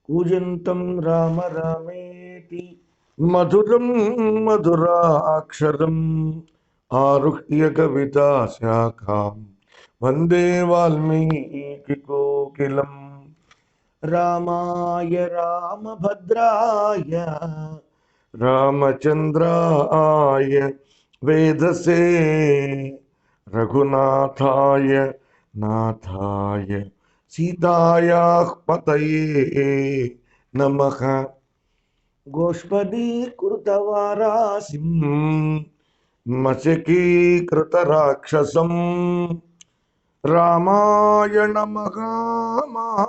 కూజంతం రామ రామేతి మధురం మధురాక్షరం ఆరుహ్య కవితా శాఖాం వందే వాల్మీకి కోకిలం. రామాయ రామభద్రాయ రామచంద్రాయ వేదసే రఘునాథాయ నాథాయ సీతాయాః పతయే నమః. గోష్పదీకృతవారాసిం మశకీకృతరాక్షసం రామాయణ మహామాలారత్నం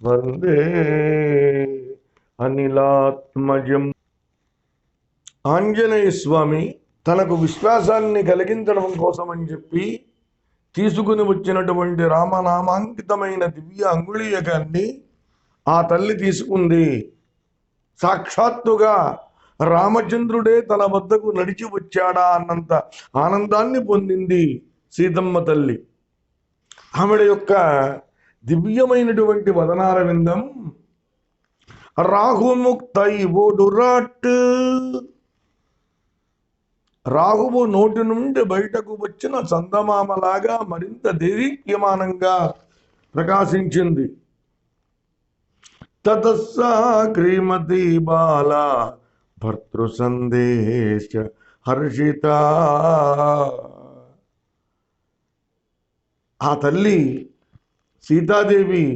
వందే అనిలాత్మజం. ఆంజనేయ స్వామి తనకు విశ్వాసాన్ని కలిగించడం కోసం అని చెప్పి తీసుకుని వచ్చినటువంటి రామనామాంకితమైన దివ్య అంగుళీయకాన్ని ఆ తల్లి తీసుకుంది. సాక్షాత్తుగా రామచంద్రుడే తన వద్దకు నడిచి వచ్చాడా అన్నంత ఆనందాన్ని పొందింది సీతమ్మ తల్లి. ఆవిడ యొక్క దివ్యమైనటువంటి వదనార విందం రాహుముక్తై ఓడురాట్. రాహువు నోటి నుండి బయటకు వచ్చిన చందమామలాగా మరింత దేదీప్యమానంగా ప్రకాశించింది. తతస్సా క్రీమతి బాల భర్తృ సందేశ హర్షిత. ఆ తల్లి సీతాదేవి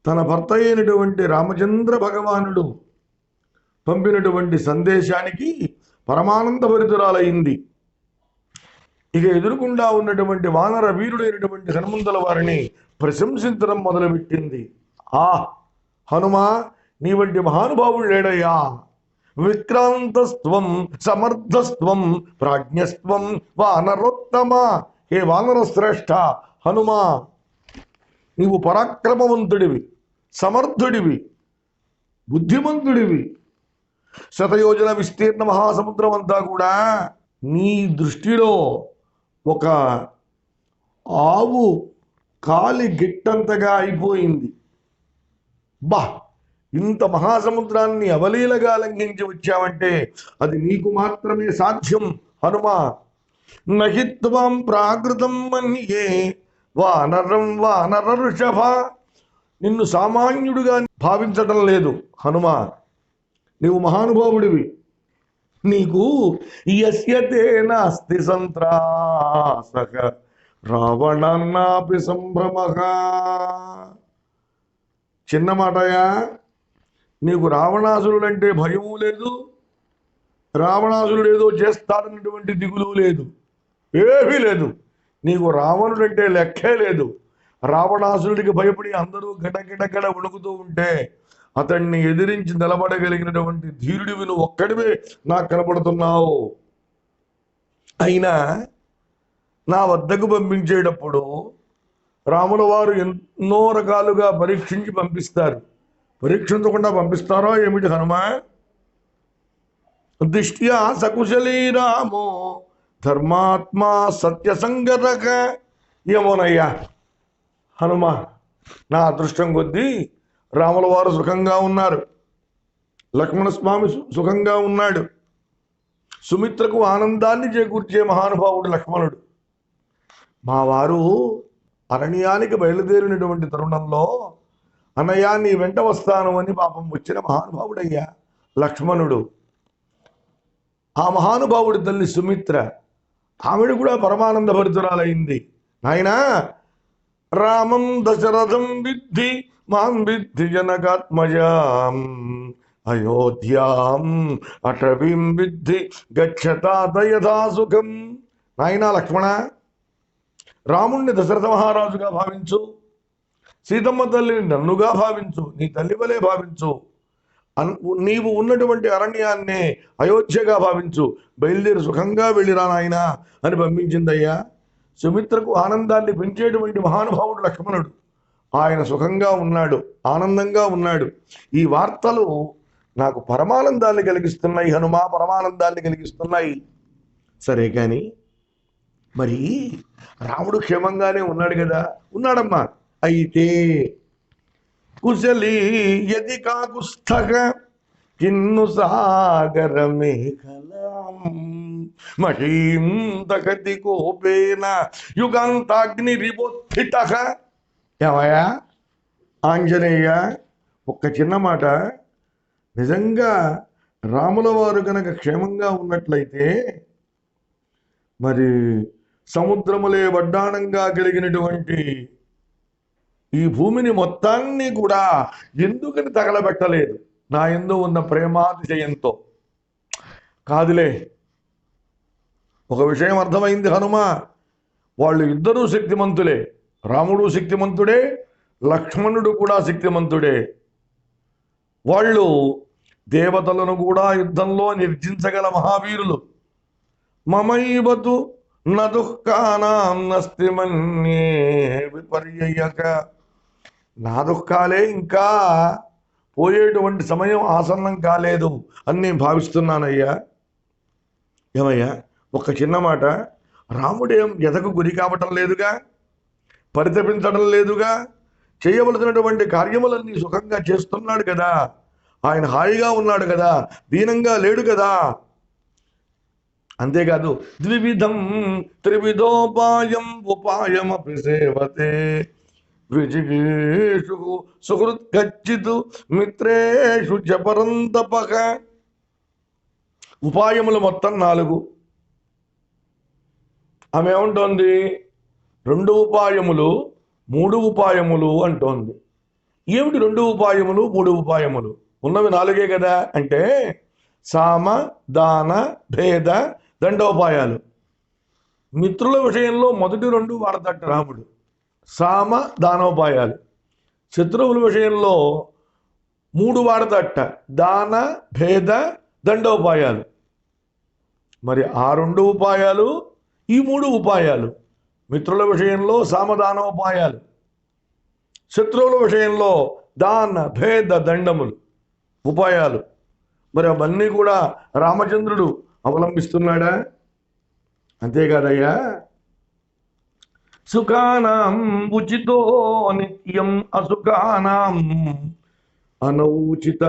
తన భర్త అయినటువంటి రామచంద్ర భగవానుడు పంపినటువంటి సందేశానికి పరమానందభరితురాలైంది. ఇక ఎదురుకుండా ఉన్నటువంటి వానర వీరుడైనటువంటి హనుమంతుల వారిని ప్రశంసించడం మొదలుపెట్టింది. ఆ హనుమా, నీ వంటి మహానుభావుడు లేడయ్యా. విక్రాంతస్త్వం సమర్థస్త్వం ప్రాజ్ఞస్త్వం వానరోత్తమ. హే వానర శ్రేష్ఠ హనుమా, నీవు పరాక్రమవంతుడివి, సమర్థుడివి, బుద్ధిమంతుడివి. శతయోజన విస్తీర్ణ మహాసముద్రం అంతా కూడా నీ దృష్టిలో ఒక ఆవు కాలి గిట్టంతగా అయిపోయింది. బా, ఇంత మహాసముద్రాన్ని అవలీలగా లంఘించి వచ్చావంటే అది నీకు మాత్రమే సాధ్యం హనుమా. నహిత్వం ప్రాకృతం మన్యే వానరం వానర ఋషభ. నిన్ను సామాన్యుడుగా భావించటం లేదు హనుమా, నీవు మహానుభావుడివి. నీకు యస్యతే నాస్తి సంత్రాసః రావణాన్నాపి సంభ్రమః. చిన్న మాటయా, నీకు రావణాసురుడంటే భయము లేదు, రావణాసురుడు ఏదో చేస్తాడన్నటువంటి దిగులు లేదు, ఏమీ లేదు. నీకు రావణుడంటే లెక్కే లేదు. రావణాసురుడికి భయపడి అందరూ గడగడగడ వణుకుతూ ఉంటే అతన్ని ఎదిరించి నిలబడగలిగినటువంటి ధీరుడివి నువ్వు ఒక్కడివే నాకు కనపడుతున్నావు. అయినా నా వద్దకు పంపించేటప్పుడు రాముల వారు ఎన్నో రకాలుగా పరీక్షించి పంపిస్తారు. పరీక్షించకుండా పంపిస్తారో ఏమిటి హనుమా? దృష్ట్యా సకుశలీ రామో ధర్మాత్మా సత్యసంగరక. ఏమోనయ్యా హనుమా, నా అదృష్టం కొద్దీ రాముల వారు సుఖంగా ఉన్నారు, లక్ష్మణస్వామి సుఖంగా ఉన్నాడు. సుమిత్రకు ఆనందాన్ని చేకూర్చే మహానుభావుడు లక్ష్మణుడు. మా వారు అరణ్యానికి బయలుదేరినటువంటి తరుణంలో అన్నయ్య నీ వెంట వస్తాను అని పాపం వచ్చిన మహానుభావుడయ్యా లక్ష్మణుడు. ఆ మహానుభావుడి తల్లి సుమిత్ర, ఆవిడ కూడా పరమానంద భరితురాలైంది. నాయనా, రామం దశరథం విద్ధి మాం విద్ధి జనకాత్మజాం అయోధ్యాం అటవీం విద్ధి గచ్చతాత యథా సుఖం. నాయనా లక్ష్మణ, రాముణ్ణి దశరథ మహారాజుగా భావించు, సీతమ్మ తల్లిని నన్నుగా భావించు, నీ తల్లి వలె భావించు. నీవు ఉన్నటువంటి అరణ్యాన్నే అయోధ్యగా భావించు, బయలుదేరి సుఖంగా వెళ్ళిరా నాయనా అని పంపించిందయ్యా. సుమిత్రకు ఆనందాన్ని పెంచేటువంటి మహానుభావుడు లక్ష్మణుడు. ఆయన సుఖంగా ఉన్నాడు, ఆనందంగా ఉన్నాడు. ఈ వార్తలు నాకు పరమానందాన్ని కలిగిస్తున్నాయి హనుమా, పరమానందాన్ని కలిగిస్తున్నాయి. సరే కానీ మరి రాముడు క్షేమంగానే ఉన్నాడు కదా? ఉన్నాడమ్మా, అయితే కుశలీ యది కాకుస్థక కిన్ను సాగర మేఖలాం మహీం దగతి కోపేన యుగాంతాగ్ని రిబోత్థిత. ఏమయ్యా ఆంజనేయ, ఒక్క చిన్న మాట, నిజంగా రాముల వారు కనుక క్షేమంగా ఉన్నట్లయితే మరి సముద్రములే వడ్డాణంగా కలిగినటువంటి ఈ భూమిని మొత్తాన్ని కూడా ఎందుకని తగలబెట్టలేదు? నా యందు ఉన్న ప్రేమాతిశయంతో. కాదులే, ఒక విషయం అర్థమైంది హనుమ, వాళ్ళు ఇద్దరూ శక్తిమంతులే. రాముడు శక్తిమంతుడే, లక్ష్మణుడు కూడా శక్తిమంతుడే. వాళ్ళు దేవతలను కూడా యుద్ధంలో నిర్జించగల మహావీరులు. మమైవతు నదుఃఖానాం నస్తి మన్యే విపర్యయక. నా దుఃఖాలే ఇంకా పోయేటువంటి సమయం ఆసన్నం కాలేదు అని నేను భావిస్తున్నానయ్యా. ఏమయ్యా, ఒక చిన్న మాట, రాముడేం ఎదకు గురి కావటం లేదుగా, పరితపించడం లేదుగా, చేయవలసినటువంటి కార్యములన్నీ సుఖంగా చేస్తున్నాడు కదా, ఆయన హాయిగా ఉన్నాడు కదా, దీనంగా లేడు కదా. అంతేకాదు, ద్వివిధం త్రివిధోపాయం ఉపాయమపి సేవతే విజిగేషు సుహృద్గచ్చితు మిత్రేషు జపరంతపక. ఉపాయములు మొత్తం 4. ఆమె ఏమంటోంది? 2 ఉపాయములు 3 ఉపాయములు అంటోంది. ఏమిటి 2 ఉపాయములు 3 ఉపాయములు? ఉన్నవి 4 కదా. అంటే సామ దాన భేద దండోపాయాలు. మిత్రుల విషయంలో మొదటి 2 వాడతట్టు రాముడు, సామ దానోపాయాలు. శత్రువుల విషయంలో 3 వాడతట్ట, దాన భేద దండోపాయాలు. మరి ఆ 2 ఉపాయాలు, ఈ 3 ఉపాయాలు. మిత్రుల విషయంలో సామదానోపాయాలు, శత్రువుల విషయంలో దాన భేద దండములు ఉపాయాలు. మరి అవన్నీ కూడా రామచంద్రుడు అవలంబిస్తున్నాడా? అంతేకాదయ్యా, సుఖానాం ఉచితో నిత్యం అసుఖానాం అనౌచిత.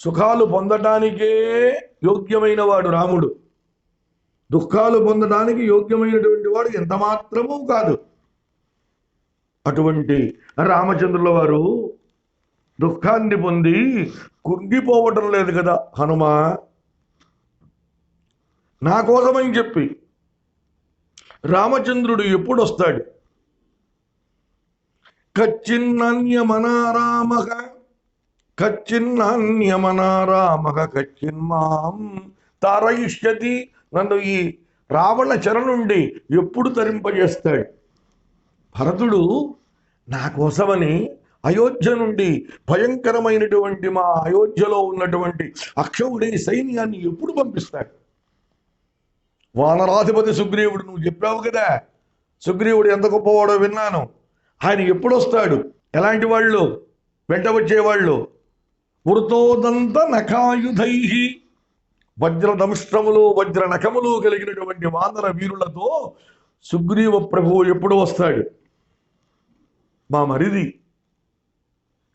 సుఖాలు పొందటానికే యోగ్యమైన వాడు రాముడు, దుఃఖాలు పొందడానికి యోగ్యమైనటువంటి వాడు ఎంత మాత్రమూ కాదు. అటువంటి రామచంద్రుల వారు దుఃఖాన్ని పొంది కుంగిపోవటం లేదు కదా హనుమ. నా కోసమని చెప్పి రామచంద్రుడు ఎప్పుడు వస్తాడు? కచ్చిన్నన్యమనారామః కచ్చిన్నన్యమనారామః కచ్చిన్మాం తారయిష్యతి. నన్ను ఈ రావణ చెర నుండి ఎప్పుడు తరింపజేస్తాడు? భరతుడు నా కోసమని అయోధ్య నుండి భయంకరమైనటువంటి మా అయోధ్యలో ఉన్నటువంటి అక్షౌహిణి సైన్యాన్ని ఎప్పుడు పంపిస్తాడు? వానరాధిపతి సుగ్రీవుడు, నువ్వు చెప్పావు కదా, సుగ్రీవుడు ఎంత గొప్పవాడో విన్నాను. ఆయన ఎప్పుడు వస్తాడు? ఎలాంటి వాళ్ళు వెంట వచ్చేవాళ్ళు? వృతోదంత నఖాయుధై, వజ్రదంష్ట్రములు వజ్ర నఖములు కలిగినటువంటి వానర వీరులతో సుగ్రీవ ప్రభువు ఎప్పుడు వస్తాడు? మా మరిది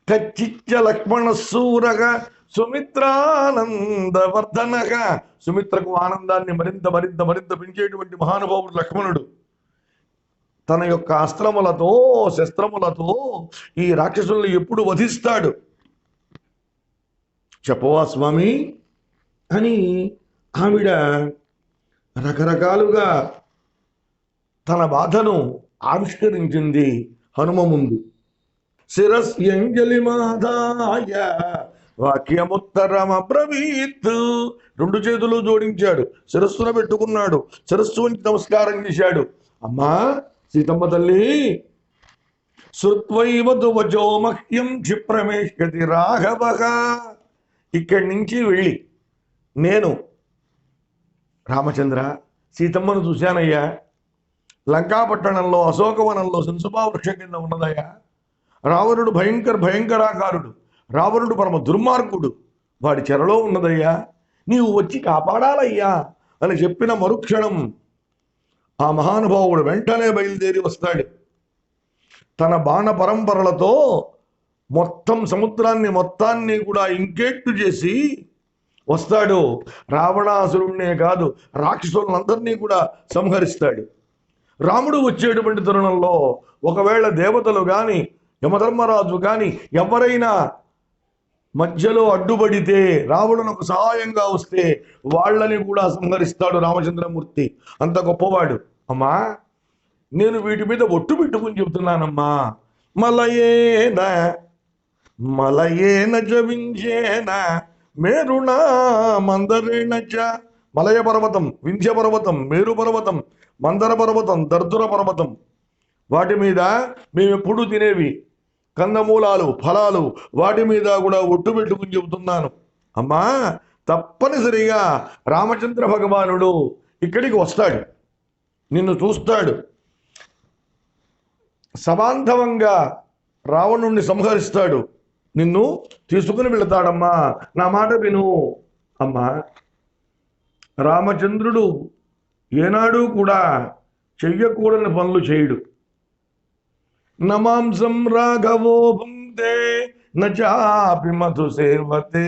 కచ్చిచ్చ లక్ష్మణ సూరగా సుమిత్రానందవర్ధనగా. సుమిత్రకు ఆనందాన్ని మరింత మరింత మరింత పెంచేటువంటి మహానుభావుడు లక్ష్మణుడు. తన యొక్క అస్త్రములతో శస్త్రములతో ఈ రాక్షసుల్ని ఎప్పుడు వధిస్తాడు? చెప్పవా స్వామి అని ఆవిడ రకరకాలుగా తన బాధను ఆవిష్కరించింది హనుమ ముందు. శిరస్యంజలిమాదాయ వాక్యముత్తరమబ్రవీత్. 2 చేతులు జోడించాడు, శిరస్సున పెట్టుకున్నాడు, శిరస్సు వంచి నమస్కారం చేశాడు. అమ్మా సీతమ్మ తల్లి, శృత్వైవతు వచో మహ్యం క్షిప్రమేష్యతి రాఘవః. ఇక్కడి నుంచి వెళ్ళి నేను రామచంద్ర సీతమ్మను చూశానయ్యా, లంకాపట్టణంలో అశోకవనంలో శంసుభావృక్ష కింద ఉన్నదయ్యా. రావణుడు భయంకరాకారుడు, రావణుడు పరమ దుర్మార్గుడు, వాడి చెరలో ఉన్నదయ్యా, నీవు వచ్చి కాపాడాలయ్యా అని చెప్పిన మరుక్షణం ఆ మహానుభావుడు వెంటనే బయలుదేరి వస్తాడు. తన బాణ పరంపరలతో మొత్తం సముద్రాన్ని మొత్తాన్ని కూడా ఇంకేట్టు చేసి వస్తాడు. రావణాసురుణ్ణే కాదు రాక్షసులందరినీ కూడా సంహరిస్తాడు. రాముడు వచ్చేటువంటి తరుణంలో ఒకవేళ దేవతలు కానీ యమధర్మరాజు కానీ ఎవరైనా మధ్యలో అడ్డుపడితే రావణునకు సహాయంగా వస్తే వాళ్ళని కూడా సంహరిస్తాడు రామచంద్రమూర్తి. అంత గొప్పవాడు. అమ్మా నేను వీటి మీద ఒట్టు పెట్టుకుని చెబుతున్నానమ్మా. మలయేన మలయేన జవించేన మేరుణ మందరేణ చ. మలయ పర్వతం, వింధ్య పర్వతం, మేరు పర్వతం, మందర పర్వతం, దర్దుర పర్వతం, వాటి మీద మేము ఎప్పుడు తినేవి కందమూలాలు, ఫలాలు, వాటి మీద కూడా ఒట్టు పెట్టుకుని చెబుతున్నాను. అమ్మా తప్పనిసరిగా రామచంద్ర భగవానుడు ఇక్కడికి వస్తాడు, నిన్ను చూస్తాడు, సమాంతవంగా రావణుణ్ణి సంహరిస్తాడు, నిన్ను తీసుకుని వెళతాడమ్మా. నా మాట విను అమ్మా. రామచంద్రుడు ఏనాడు కూడా చెయ్యకూడని పనులు చేయడు. నమాంసం రాఘవో భుంక్తే నాపి మధు సేవతే.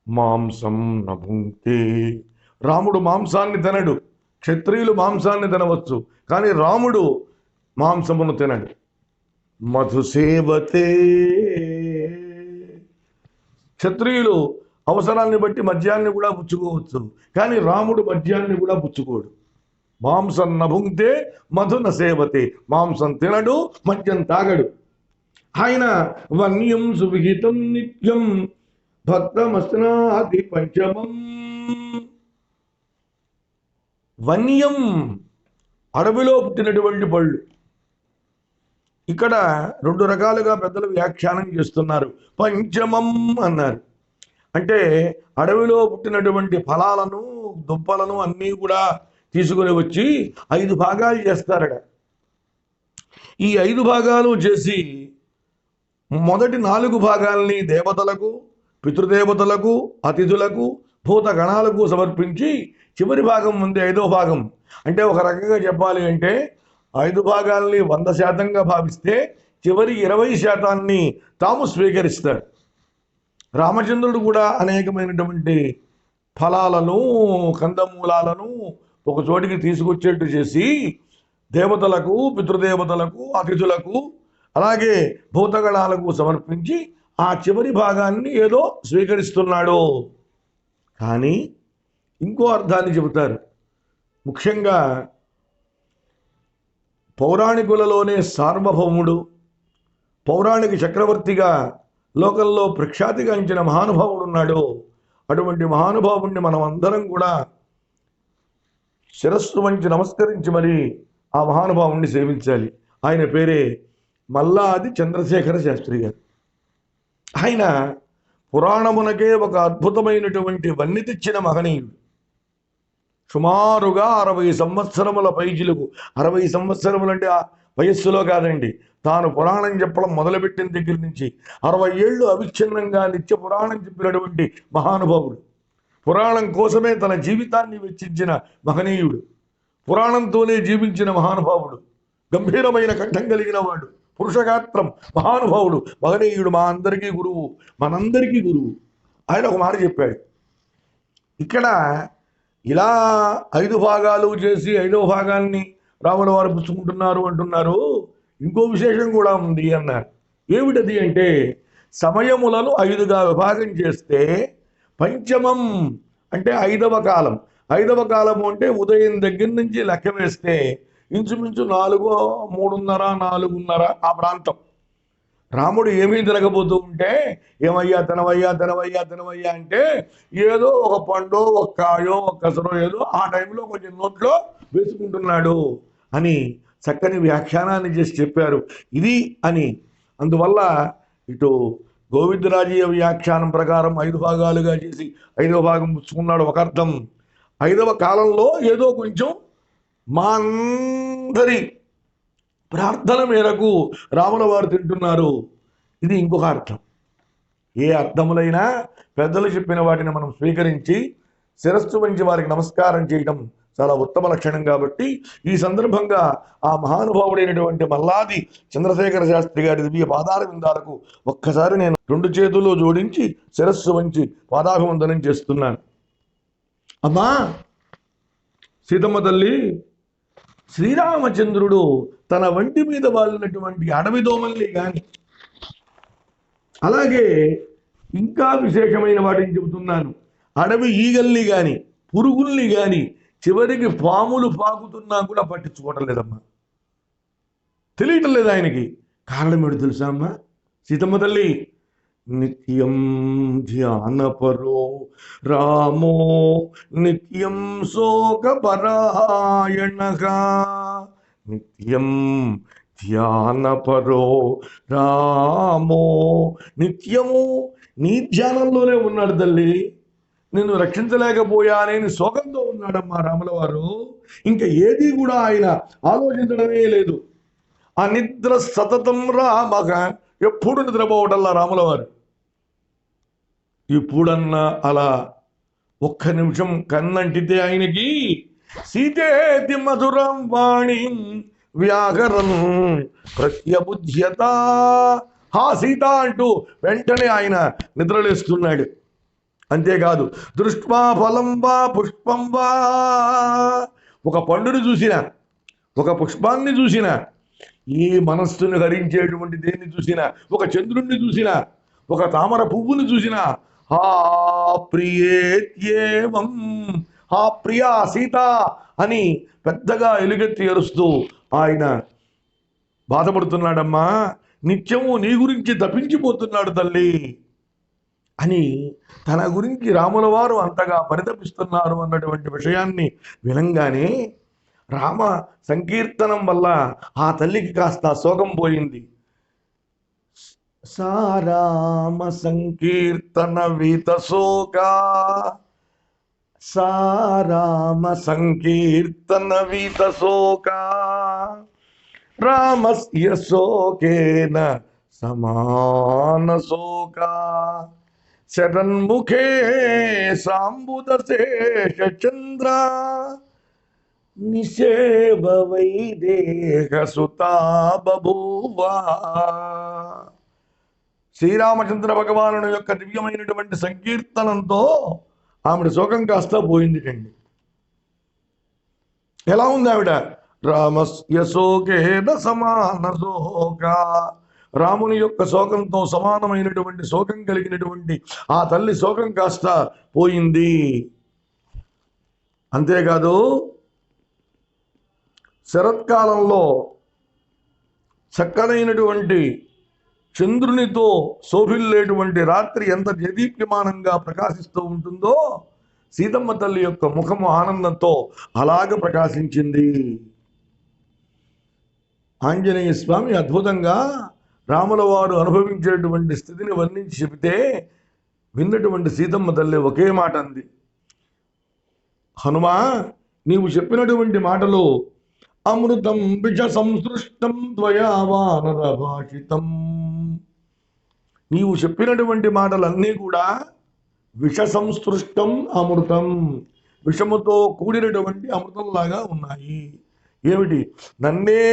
మాంసం నభుంక్తే. రాముడు మాంసాన్ని తినడు. క్షత్రియులు మాంసాన్ని తినవచ్చు, కానీ రాముడు మాంసమును తినడు. మధు సేవతే. క్షత్రియులు అవసరాన్ని బట్టి మద్యాన్ని కూడా పుచ్చుకోవచ్చు, కానీ రాముడు మద్యాన్ని కూడా పుచ్చుకోడు. మాంసం నభుంక్తే మధున సేవతే. మాంసం తినడు, మద్యం తాగడు. ఆయన వన్యం సువిహితం నిత్యం భక్తమస్నాది పంచమం. వన్యం అడవిలో పుట్టినటువంటి పళ్ళు. ఇక్కడ రెండు రకాలుగా పెద్దలు వ్యాఖ్యానం చేస్తున్నారు. పంచమం అన్నారు అంటే అడవిలో పుట్టినటువంటి ఫలాలను, దుంపలను అన్నీ కూడా తీసుకుని వచ్చి 5 భాగాలు చేస్తారట. ఈ 5 భాగాలు చేసి మొదటి 4 భాగాల్ని దేవతలకు, పితృదేవతలకు, అతిథులకు, భూత గణాలకు సమర్పించి చివరి భాగం ఉంది 5వ భాగం. అంటే ఒక రకంగా చెప్పాలి అంటే 5 భాగాల్ని 100% భావిస్తే చివరి 20% తాము స్వీకరిస్తాడు. రామచంద్రుడు కూడా అనేకమైనటువంటి ఫలాలను, కందమూలాలను ఒక చోటికి తీసుకొచ్చేట్టు చేసి దేవతలకు, పితృదేవతలకు, అతిథులకు, అలాగే భూతగణాలకు సమర్పించి ఆ చివరి భాగాన్ని ఏదో స్వీకరిస్తున్నాడు. కానీ ఇంకో అర్థాన్ని చెబుతారు. ముఖ్యంగా పౌరాణికులలోనే సార్వభౌముడు, పౌరాణిక చక్రవర్తిగా లోకంలో ప్రఖ్యాతిగాంచిన మహానుభావుడు ఉన్నాడు. అటువంటి మహానుభావుడిని మనం అందరం కూడా శిరస్సు వంచి నమస్కరించి మరి ఆ మహానుభావుణ్ణి సేవించాలి. ఆయన పేరే మల్లాది చంద్రశేఖర శాస్త్రి గారు. ఆయన పురాణమునకే ఒక అద్భుతమైనటువంటి వన్ని తెచ్చిన మహనీయుడు. సుమారుగా 60 సంవత్సరముల పైచిలకు, 60 సంవత్సరములంటే ఆ వయస్సులో కాదండి, తాను పురాణం చెప్పడం మొదలుపెట్టిన దగ్గర నుంచి 60 ఏళ్ళు అవిచ్ఛిన్నంగా నిత్య పురాణం చెప్పినటువంటి మహానుభావుడు. పురాణం కోసమే తన జీవితాన్ని వెచ్చించిన మహనీయుడు. పురాణంతోనే జీవించిన మహానుభావుడు. గంభీరమైన కంఠం కలిగిన వాడు, పురుషగాత్రం, మహానుభావుడు, మహనీయుడు, మా అందరికీ గురువు, మనందరికీ గురువు. ఆయన ఒక మాట చెప్పాడు. ఇక్కడ ఇలా 5 భాగాలు చేసి 5వ భాగాన్ని రాముల వారు పుచ్చుకుంటున్నారు అంటున్నారు. ఇంకో విశేషం కూడా ఉంది అన్నారు. ఏమిటది అంటే సమయములను 5గా విభాగం చేస్తే పంచమం అంటే 5వ కాలం. 5వ కాలము అంటే ఉదయం దగ్గర నుంచి లెక్క వేస్తే ఇంచుమించు 4, 3:30, 4:30 ఆ ప్రాంతం. రాముడు ఏమీ తిరగబోతూ ఉంటే ఏమయ్యా తినవయ్యా తినవయ్యా తినవయ్యా అంటే ఏదో ఒక పండో, ఒక కాయో, ఒక కసరో ఏదో ఆ టైంలో కొంచెం నోట్లో వేసుకుంటున్నాడు అని చక్కని వ్యాఖ్యానాన్ని చేసి చెప్పారు. ఇది అని అందువల్ల ఇటు గోవిందరాజీయ వ్యాఖ్యానం ప్రకారం 5 భాగాలుగా చేసి 5వ భాగం పుచ్చుకున్నాడు ఒక అర్థం. 5వ కాలంలో ఏదో కొంచెం మా అందరి ప్రార్థన మేరకు రాముల వారు తింటున్నారు. ఇది ఇంకొక అర్థం. ఏ అర్థములైనా పెద్దలు చెప్పిన వాటిని మనం స్వీకరించి శిరస్సు వంచి వారికి నమస్కారం చేయడం చాలా ఉత్తమ లక్షణం. కాబట్టి ఈ సందర్భంగా ఆ మహానుభావుడైనటువంటి మల్లాది చంద్రశేఖర శాస్త్రి గారి దివ్య పాదార విందాలకు ఒక్కసారి నేను 2 చేతులు జోడించి శిరస్సు వంచి పాదాభివందనం చేస్తున్నాను. అమ్మా సీతమ్మ తల్లి, శ్రీరామచంద్రుడు తన వంటి మీద వాలినటువంటి అడవి దోమల్ని కానీ, అలాగే ఇంకా విశేషమైన వాటిని చెబుతున్నాను, అడవి ఈగల్ని కానీ పురుగుల్ని కానీ చివరికి పాములు పాకుతున్నా కూడా పట్టించుకోవటం లేదమ్మా. తెలియటం లేదు ఆయనకి. కారణం ఏంటో తెలుసా అమ్మా? సీతమ్మ తల్లి నిత్యం ధ్యానపరో రామో నిత్యం శోకపరాయణగా, నిత్యం ధ్యానపరో రామో, నిత్యము నీ ధ్యానంలోనే ఉన్నాడు తల్లి. నిన్ను రక్షించలేకపోయానని శోకంతో ఉన్నాడమ్మా రాముల వారు. ఇంకా ఏది కూడా ఆయన ఆలోచించడమే లేదు. అనిద్ర సతతం రామగా, ఎప్పుడు నిద్రపోవటల్లా రాముల వారు. ఇప్పుడన్నా అలా ఒక్క నిమిషం కన్నంటితే ఆయనకి సీతేతి మధురం వాణి వ్యాకరన్ ప్రత్యబుధ్యత, హా సీత అంటూ వెంటనే ఆయన నిద్రలేస్తున్నాడు. అంతేకాదు దృష్ట్వా ఫలం వా పుష్పం వా, ఒక పండుని చూసిన, ఒక పుష్పాన్ని చూసిన, ఈ మనస్సును హరించేటువంటి దేన్ని చూసినా, ఒక చంద్రుణ్ణి చూసినా, ఒక తామర పువ్వుని చూసినా, హా ప్రియేత్యేవం, హా ప్రియా సీత అని పెద్దగా ఎలుగెత్తి ఏరుస్తూ ఆయన బాధపడుతున్నాడమ్మా. నిత్యము నీ గురించి తప్పించిపోతున్నాడు తల్లి అని తన గురించి రాముల వారు అంతగా పరితపిస్తున్నారు అన్నటువంటి విషయాన్ని వినంగానే రామ సంకీర్తనం వల్ల ఆ తల్లికి కాస్త శోకం పోయింది. సారామ సంకీర్తన వీత శోక, సారామ సంకీర్తన వీత శోక, రామస్య శోకేన సమాన శోక, శరణ్ముఖే సాంబుదశేష చంద్ర, నిషేవ వైదేహ సుతా బభూవా. శ్రీరామచంద్ర భగవానుని యొక్క దివ్యమైనటువంటి సంకీర్తనంతో ఆవిడ శోకం కాస్త పోయిందిటండి. ఎలా ఉంది ఆవిడ? రామస్య శోకేన సమాన శోక, రాముని యొక్క శోకంతో సమానమైనటువంటి శోకం కలిగినటువంటి ఆ తల్లి శోకం కాస్త పోయింది. అంతేకాదు శరత్కాలంలో చక్కనైనటువంటి చంద్రునితో శోభిల్లేటువంటి రాత్రి ఎంత దేదీప్యమానంగా ప్రకాశిస్తూ ఉంటుందో సీతమ్మ తల్లి యొక్క ముఖము ఆనందంతో అలాగ ప్రకాశించింది. ఆంజనేయ స్వామి అద్భుతంగా రాముల వారు అనుభవించేటువంటి స్థితిని వర్ణించి చెబితే విన్నటువంటి సీతమ్మ తల్లి ఒకే మాట అంది, హనుమా నీవు చెప్పినటువంటి మాటలు అమృతం విష సంసృష్టం త్వయా వానర భాషితం. నీవు చెప్పినటువంటి మాటలన్నీ కూడా విష సంసృష్టం అమృతం, విషముతో కూడినటువంటి అమృతంలాగా ఉన్నాయి. ఏమిటి? నన్నే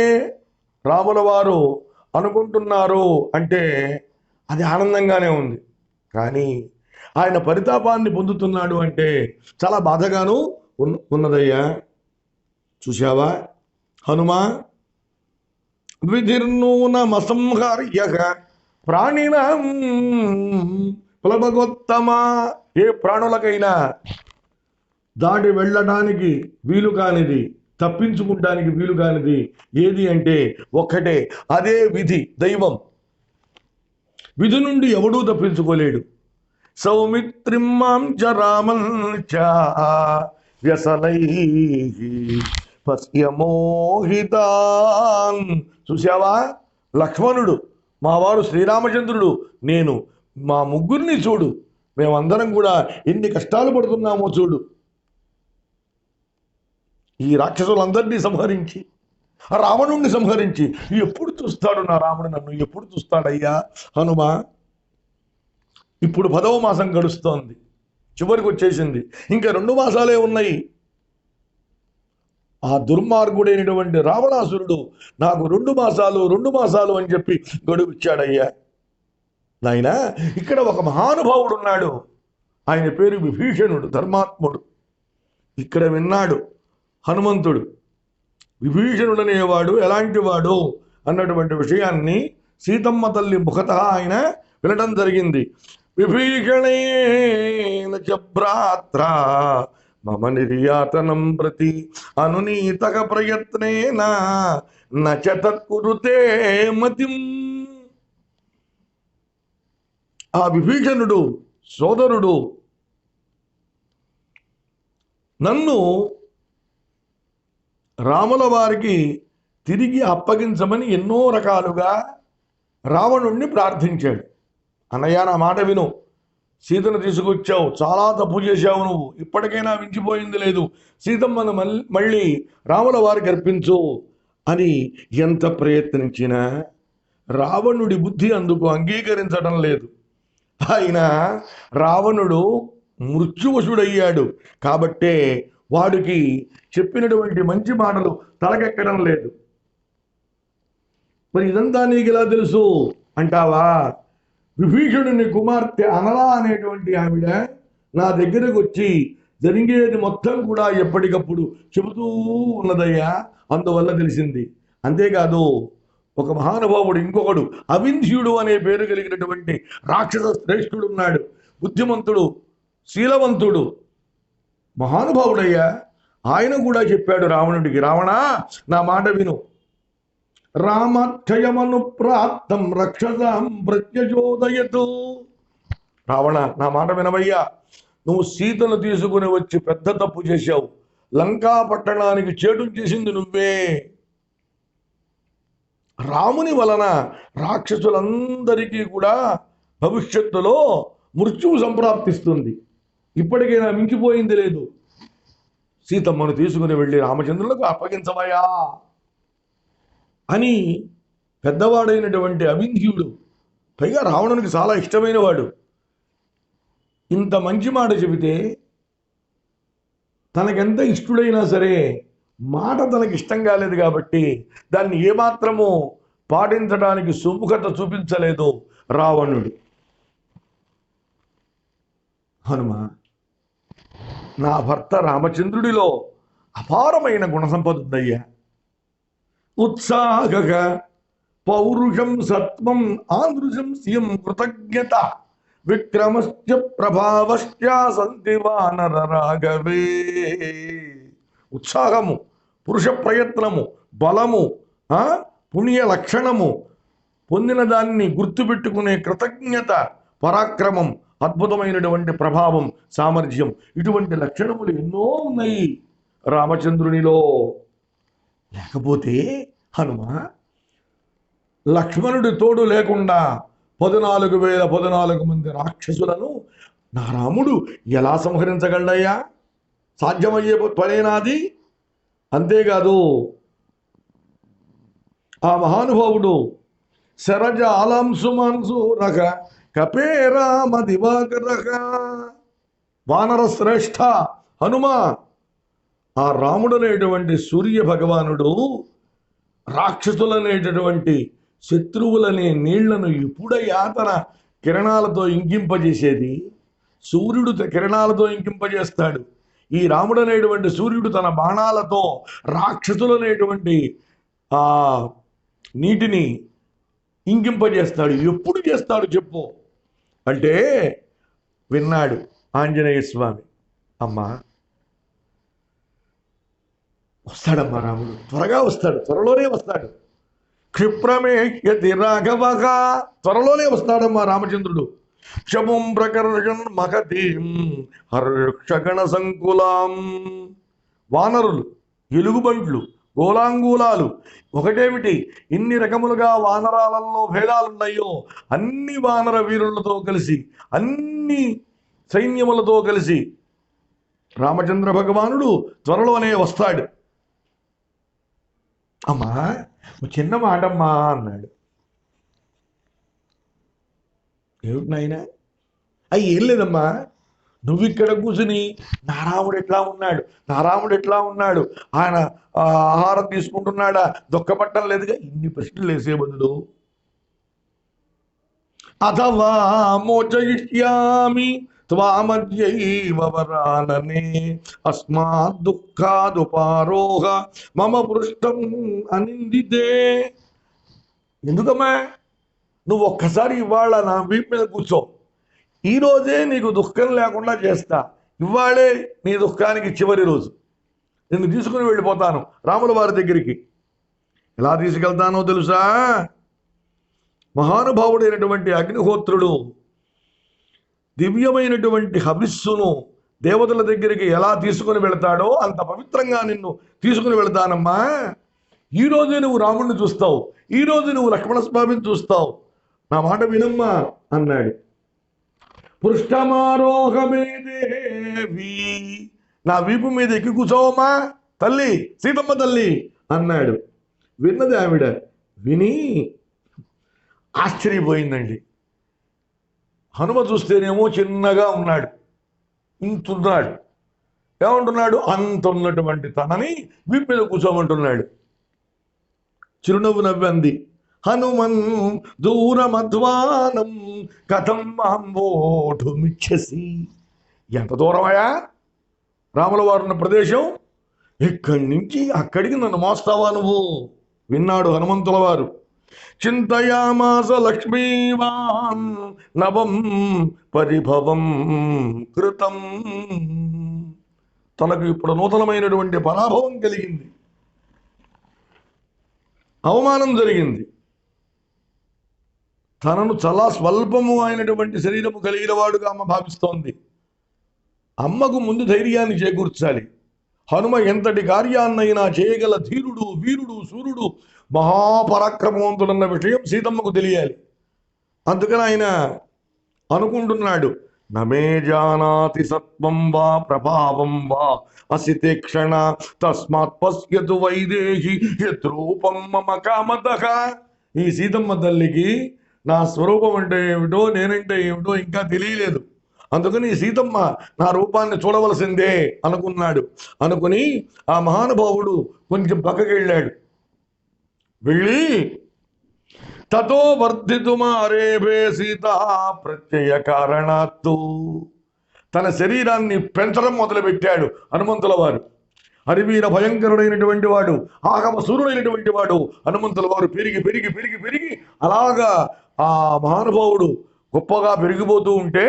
రాముల వారు అనుకుంటున్నారు అంటే అది ఆనందంగానే ఉంది, కానీ ఆయన పరితాపాన్ని పొందుతున్నాడు అంటే చాలా బాధగాను ఉన్నదయ్యా. చూశావా హనుమా, విధిర్నూనమసంహార్య ప్రాణినం ప్లవగోత్తమా. ఏ ప్రాణులకైనా దాటి వెళ్ళడానికి వీలు కానిది, తప్పించుకుంటానికి వీలు కానిది ఏది అంటే ఒక్కటే, అదే విధి, దైవం. విధి నుండి ఎవడూ తప్పించుకోలేడు. సౌమిత్రిమాం చ రామం చ వ్యసనైః పశ్యమోహితాన్. చూశావా లక్ష్మణుడు, మా వారు శ్రీరామచంద్రుడు, నేను, మా ముగ్గురిని చూడు, మేమందరం కూడా ఎన్ని కష్టాలు పడుతున్నామో చూడు. ఈ రాక్షసులందరినీ సంహరించి, రావణుణ్ణి సంహరించి ఎప్పుడు చూస్తాడు నా రాముడు నన్ను, ఎప్పుడు చూస్తాడయ్యా హనుమ. ఇప్పుడు 10వ మాసం గడుస్తోంది, చివరికి వచ్చేసింది, ఇంకా 2 మాసాలే ఉన్నాయి. ఆ దుర్మార్గుడైనటువంటి రావణాసురుడు నాకు 2 మాసాలు అని చెప్పి గడువు ఇచ్చాడయ్యా. నాయన ఇక్కడ ఒక మహానుభావుడు ఉన్నాడు, ఆయన పేరు విభీషణుడు, ధర్మాత్ముడు. ఇక్కడ విన్నాడు హనుమంతుడు విభీషణుడు అనేవాడు ఎలాంటి వాడు అన్నటువంటి విషయాన్ని సీతమ్మ తల్లి ముఖత ఆయన వినడం జరిగింది. విభీషణేన చ భ్రాత్ర మమ నిర్యాతనం ప్రతి అనునీతక ప్రయత్నేన నచ తత్కురుతే మతిం. ఆ విభీషణుడు సోదరుడు నన్ను రాముల వారికి తిరిగి అప్పగించమని ఎన్నో రకాలుగా రావణుణ్ణి ప్రార్థించాడు. అన్నయ్య నా మాట విను, సీతను తీసుకొచ్చావు, చాలా తప్పు చేశావు నువ్వు, ఇప్పటికైనా మించిపోయింది లేదు, సీతమ్మను మళ్ళీ రాముల వారికి అర్పించు అని ఎంత ప్రయత్నించినా రావణుడి బుద్ధి అందుకు అంగీకరించడం లేదు. ఆయన రావణుడు మృత్యువశుడయ్యాడు కాబట్టే వాడికి చెప్పినటువంటి మంచి మాటలు తలకెక్కడం లేదు. మరి ఇదంతా నీకు ఎలా తెలుసు అంటావా? విభీషణుని కుమార్తె అనలా అనేటువంటి ఆవిడ నా దగ్గరకు వచ్చి జరిగేది మొత్తం కూడా ఎప్పటికప్పుడు చెబుతూ ఉన్నదయ్యా, అందువల్ల తెలిసింది. అంతేకాదు ఒక మహానుభావుడు ఇంకొకడు అవింధ్యుడు అనే పేరు కలిగినటువంటి రాక్షస శ్రేష్ఠుడు ఉన్నాడు, బుద్ధిమంతుడు, శీలవంతుడు, మహానుభావుడయ్యా. ఆయన కూడా చెప్పాడు రావణుడికి, రావణ నా మాట విను, రామక్షయమను ప్రాప్తం రక్షసాం ప్రత్యజోదయతు. రావణ నా మాట వినవయ్యా, నువ్వు సీతను తీసుకుని వచ్చి పెద్ద తప్పు చేశావు, లంకా పట్టణానికి చేటు చేసింది నువ్వే. రాముని వలన రాక్షసులందరికీ కూడా భవిష్యత్తులో మృత్యువు సంప్రాప్తిస్తుంది, ఇప్పటికైనా మించిపోయింది లేదు, సీతమ్మను తీసుకుని వెళ్ళి రామచంద్రులకు అప్పగించవయా అని పెద్దవాడైనటువంటి అవింధ్యుడు, పైగా రావణునికి చాలా ఇష్టమైన వాడు, ఇంత మంచి మాట చెబితే తనకెంత ఇష్టడైనా సరే మాట తనకి ఇష్టం కాలేదు కాబట్టి దాన్ని ఏమాత్రము పాటించడానికి సుముఖత చూపించలేదు రావణుడు. హనుమ, నా భర్త రామచంద్రుడిలో అపారమైన గుణసంపద ఉందయ్యా. ఉత్సాహక పౌరుషం సత్వం ఆదృశం సియం కృతజ్ఞత విక్రమశ్చ ప్రభావశ్చ సంతి వానర రాఘవే. ఉత్సాహము, పురుష ప్రయత్నము, బలము, పుణ్య లక్షణము, పొందిన దాన్ని గుర్తుపెట్టుకునే కృతజ్ఞత, పరాక్రమం, అద్భుతమైనటువంటి ప్రభావం, సామర్థ్యం, ఇటువంటి లక్షణములు ఎన్నో ఉన్నాయి రామచంద్రునిలో. లేకపోతే హనుమ, లక్ష్మణుడి తోడు లేకుండా 14,014 మంది రాక్షసులను నా రాముడు ఎలా సంహరించగలడయ్యా? సాధ్యమయ్యే పనేనాది? అంతేకాదు ఆ మహానుభావుడు శరజ ఆలంసు మనసు రక కపేరామ దివాకరక వానర శ్రేష్ఠ హనుమ, ఆ రాముడనేటువంటి సూర్య భగవానుడు రాక్షసులనేటటువంటి శత్రువులనే నీళ్లను ఎప్పుడయ్యా తన కిరణాలతో ఇంకింపజేసేది? సూర్యుడు కిరణాలతో ఇంకింపజేస్తాడు. ఈ రాముడనేటువంటి సూర్యుడు తన బాణాలతో రాక్షసులనేటువంటి ఆ నీటిని ఇంకింపజేస్తాడు. ఎప్పుడు చేస్తాడు చెప్పు అంటే విన్నాడు ఆంజనేయ స్వామి. అమ్మా, వస్తాడమ్మా రాముడు, త్వరగా వస్తాడు, త్వరలోనే వస్తాడు. క్షిప్రమేష్యతి రాఘవగా, త్వరలోనే వస్తాడమ్మా రామచంద్రుడు. శమం ప్రకర్షన్ మహతీం హర్షగణ సంకులాం. వానరులు, ఎలుగుబంట్లు, గోలాంగూలాలు, ఒకటేమిటి ఇన్ని రకములుగా వానరాలలో భేదాలున్నాయో అన్ని వానర వీరులతో కలిసి, అన్ని సైన్యములతో కలిసి రామచంద్ర భగవానుడు త్వరలోనే వస్తాడు. అమ్మా, చిన్న మాటమ్మా అన్నాడు. ఏమిటి నాయన? ఏం లేదమ్మా, నువ్వు ఇక్కడ కూర్చుని నా రాముడు ఎట్లా ఉన్నాడు, ఆయన ఆహారం తీసుకుంటున్నాడా, దుఃఖపట్టం లేదుగా, ఇన్ని ప్రశ్నలు వేసే బదులు అథవా మోచయిష్యామి త్వామద్యైవ వరాననే అస్మాద్ దుఃఖాదుపారోహ మమ పృష్టం అనిందితే. ఎందుకమ్మా, నువ్వు ఒక్కసారి ఇవాళ నా వీపు మీద కూర్చో, ఈరోజే నీకు దుఃఖం లేకుండా చేస్తా, ఇవాళే నీ దుఃఖానికి చివరి రోజు, నిన్ను తీసుకుని వెళ్ళిపోతాను రాముల వారి దగ్గరికి. ఎలా తీసుకెళ్తానో తెలుసా? మహానుభావుడైనటువంటి అగ్నిహోత్రుడు దివ్యమైనటువంటి హవిస్సును దేవతల దగ్గరికి ఎలా తీసుకుని వెళతాడో అంత పవిత్రంగా నిన్ను తీసుకుని వెళతానమ్మా. ఈరోజే నువ్వు రాముడిని చూస్తావు, ఈరోజు నువ్వు లక్ష్మణస్వామిని చూస్తావు, నా మాట వినమ్మా అన్నాడు. పృష్ఠమారోహమే దేవి, నా వీపు మీద ఎక్కి కూర్చోవమ్మా తల్లి, సీతమ్మ తల్లి అన్నాడు. విన్నది ఆవిడ, విని ఆశ్చర్యపోయిందండి. హనుమ చూస్తేనేమో చిన్నగా ఉన్నాడు, ఇంతున్నాడు, ఏమంటున్నాడు, అంత ఉన్నటువంటి తనని వీపు మీద కూర్చోమంటున్నాడు. చిరునవ్వు నవ్వంది. హనుమన్ దూరమధ్వానం కథం మాంబోఢుమిచ్చసి. ఎంత దూరమయా రాముల వారు ఉన్న ప్రదేశం, ఇక్కడి నుంచి అక్కడికి నన్ను మోస్తావా నువ్వు? విన్నాడు హనుమంతుల వారు. చింతయామాస లక్ష్మీవాన్ నవం పరిభవం కృతం. తనకు ఇప్పుడు నూతనమైనటువంటి పరాభవం కలిగింది, అవమానం జరిగింది. తనను చాలా స్వల్పము అయినటువంటి శరీరము కలిగిన వాడుగా అమ్మ భావిస్తోంది. అమ్మకు ముందు ధైర్యాన్ని చేకూర్చాలి. హనుమ ఎంతటి కార్యాన్నైనా చేయగల ధీరుడు, వీరుడు, సూర్యుడు, మహాపరాక్రమవంతుడన్న విషయం సీతమ్మకు తెలియాలి. అందుకని ఆయన అనుకుంటున్నాడు, నమే జానాతి సత్వం వా ప్రభావం వా అసితేక్షణ తస్మాత్ పశ్యతు వైదేహి యద్రూపం మమ కామతః. ఈ సీతమ్మ తల్లికి నా స్వరూపం అంటే ఏమిటో, నేనంటే ఏమిటో ఇంకా తెలియలేదు, అందుకని సీతమ్మ నా రూపాన్ని చూడవలసిందే అనుకున్నాడు. అనుకుని ఆ మహానుభావుడు కొంచెం పక్కకి వెళ్ళాడు. వెళ్ళి తతో వర్ధితుమారేభే సీతా ప్రత్యయ కారణాత్తు, తన శరీరాన్ని పెంచడం మొదలుపెట్టాడు హనుమంతుల వారు. హరివీర భయంకరుడైనటువంటి వాడు, ఆగమ సూర్యుడైనటువంటి వాడు హనుమంతుల వారు పెరిగి పెరిగి పెరిగి పెరిగి అలాగా ఆ మహానుభావుడు గొప్పగా పెరిగిపోతూ ఉంటే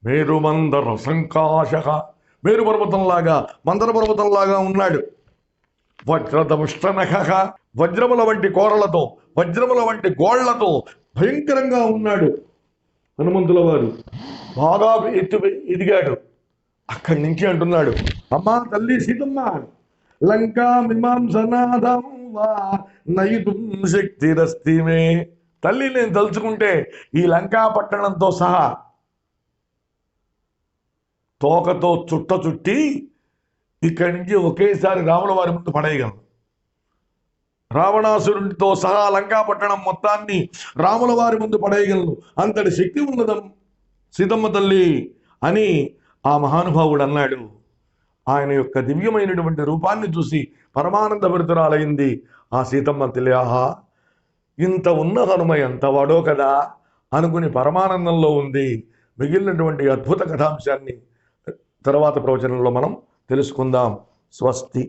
మేరు మందర సంకాశ, మేరు పర్వతంలాగా, మందర పర్వతంలాగా ఉన్నాడు. వజ్రదముష్టనఖ, వజ్రముల వంటి కోరలతో, వజ్రముల వంటి గోళ్లతో భయంకరంగా ఉన్నాడు హనుమంతుల వారు. బాగా ఎదిగాడు. అక్కడి నుంచి అంటున్నాడు, అమ్మా తల్లి సీతమ్మ, లంకా మీమాంసనాథం వా నయితుం శక్తిరస్తి మే. తల్లి, నేను తలుచుకుంటే ఈ లంకా పట్టణంతో సహా తోకతో చుట్ట చుట్టి ఇక్కడి నుంచి ఒకేసారి రాముల వారి ముందు పడేయగలను. రావణాసురుడితో సహా లంకా పట్టణం మొత్తాన్ని రాముల వారి ముందు పడేయగలను, అంతటి శక్తి ఉన్నదం సీతమ్మ తల్లి అని ఆ మహానుభావుడు అన్నాడు. ఆయన యొక్క దివ్యమైనటువంటి రూపాన్ని చూసి పరమానంద భరితురాలైంది ఆ సీతమ్మ తల్లి. ఆహా, ఇంత ఉన్న హనుమ ఎంత వాడో కదా అనుకుని పరమానందంలో ఉంది. మిగిలినటువంటి అద్భుత కథాంశాన్ని తర్వాత ప్రవచనంలో మనం తెలుసుకుందాం. స్వస్తి.